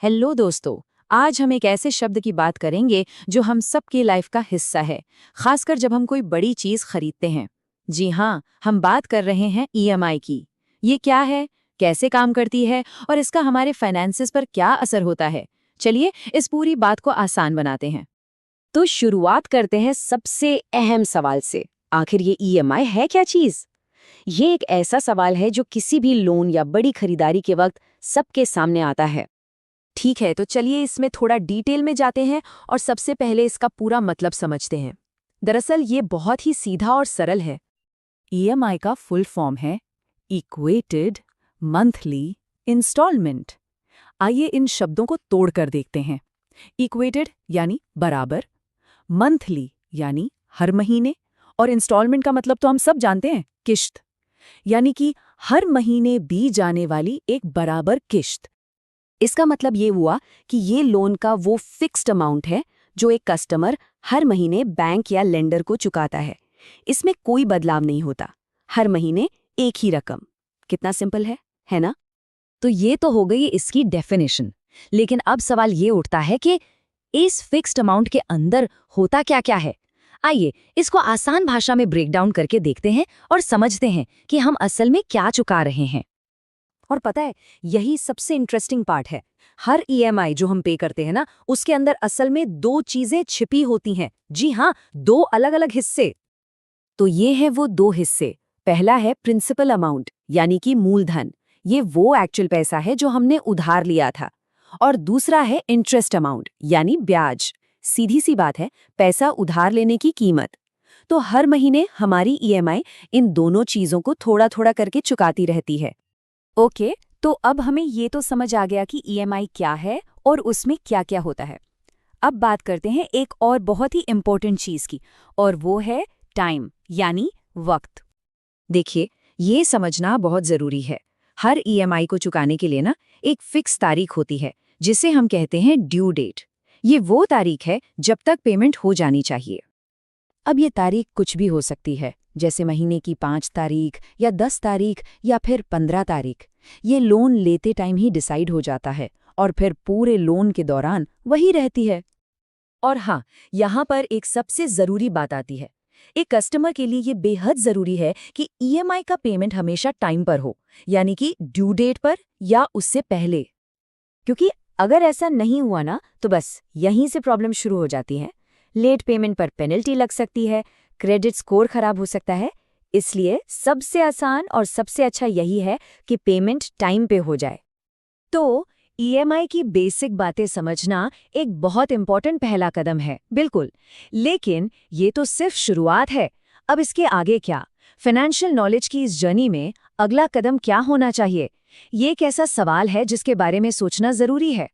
Hello दोस्तों। आज हम एक ऐसे शब्द की बात करेंगे जो हम सबकी लाइफ का हिस्सा है, खासकर जब हम कोई बड़ी चीज खरीदते हैं। जी हाँ, हम बात कर रहे हैं ईएमआई की। ये क्या है, कैसे काम करती है और इसका हमारे फाइनेंसेस पर क्या असर होता है? चलिए इस पूरी बात को आसान बनाते हैं। तो शुरुआत करते हैं सबसे अहम सवाल से। आखिर ये ईएमआई है क्या चीज? ये एक ऐसा सवाल है जो किसी भी लोन या बड़ी खरीदारी के वक्त सबके सामने आता है। ठीक है, तो चलिए इसमें थोड़ा डिटेल में जाते हैं और सबसे पहले इसका पूरा मतलब समझते हैं। दरअसल ये बहुत ही सीधा और सरल है। ईएमआई का फुल फॉर्म है इक्वेटेड मंथली इंस्टॉलमेंट। आइए इन शब्दों को तोड़कर देखते हैं। इक्वेटेड यानी बराबर, मंथली यानी हर महीने, और इंस्टॉलमेंट का मतलब तो हम सब जानते हैं, किश्त। यानी कि हर महीने दी जाने वाली एक बराबर किश्त। इसका मतलब ये हुआ कि ये लोन का वो फिक्स्ड अमाउंट है जो एक कस्टमर हर महीने बैंक या लेंडर को चुकाता है। इसमें कोई बदलाव नहीं होता, हर महीने एक ही रकम। कितना सिंपल है ना? तो ये तो हो गई इसकी डेफिनेशन। लेकिन अब सवाल ये उठता है कि इस फिक्स्ड अमाउंट के अंदर होता क्या क्या है। आइए इसको आसान भाषा में ब्रेक डाउन करके देखते हैं और समझते हैं कि हम असल में क्या चुका रहे हैं। और पता है, यही सबसे इंटरेस्टिंग पार्ट है। हर ईएमआई जो हम पे करते हैं ना, उसके अंदर असल में दो चीजें छिपी होती हैं। जी हाँ, दो अलग अलग हिस्से। तो ये है वो दो हिस्से। पहला है प्रिंसिपल अमाउंट, यानी कि मूलधन। ये वो एक्चुअल पैसा है जो हमने उधार लिया था। और दूसरा है इंटरेस्ट अमाउंट, यानी ब्याज। सीधी सी बात है, पैसा उधार लेने की कीमत। तो हर महीने हमारी ईएमआई इन दोनों चीजों को थोड़ा थोड़ा करके चुकाती रहती है। ओके, तो अब हमें ये तो समझ आ गया कि ईएमआई क्या है और उसमें क्या क्या होता है। अब बात करते हैं एक और बहुत ही इंपॉर्टेंट चीज की, और वो है टाइम, यानी वक्त। देखिए, ये समझना बहुत जरूरी है। हर ईएमआई को चुकाने के लिए ना एक फिक्स तारीख होती है, जिसे हम कहते हैं ड्यू डेट। ये वो तारीख है जब तक पेमेंट हो जानी चाहिए। अब ये तारीख कुछ भी हो सकती है, जैसे महीने की 5 तारीख या 10 तारीख या फिर 15 तारीख। ये लोन लेते टाइम ही डिसाइड हो जाता है और फिर पूरे लोन के दौरान वही रहती है। और हाँ, यहाँ पर एक सबसे ज़रूरी बात आती है। एक कस्टमर के लिए ये बेहद ज़रूरी है कि ईएमआई का पेमेंट हमेशा टाइम पर हो, यानी कि ड्यू डेट पर या उससे पहले। क्योंकि अगर ऐसा नहीं हुआ ना, तो बस यहीं से प्रॉब्लम शुरू हो जाती है। लेट पेमेंट पर पेनल्टी लग सकती है, क्रेडिट स्कोर खराब हो सकता है। इसलिए सबसे आसान और सबसे अच्छा यही है कि पेमेंट टाइम पे हो जाए। तो ईएमआई की बेसिक बातें समझना एक बहुत इंपॉर्टेंट पहला कदम है, बिल्कुल। लेकिन ये तो सिर्फ शुरुआत है। अब इसके आगे क्या? फाइनेंशियल नॉलेज की इस जर्नी में अगला कदम क्या होना चाहिए? ये एक ऐसा सवाल है जिसके बारे में सोचना जरूरी है।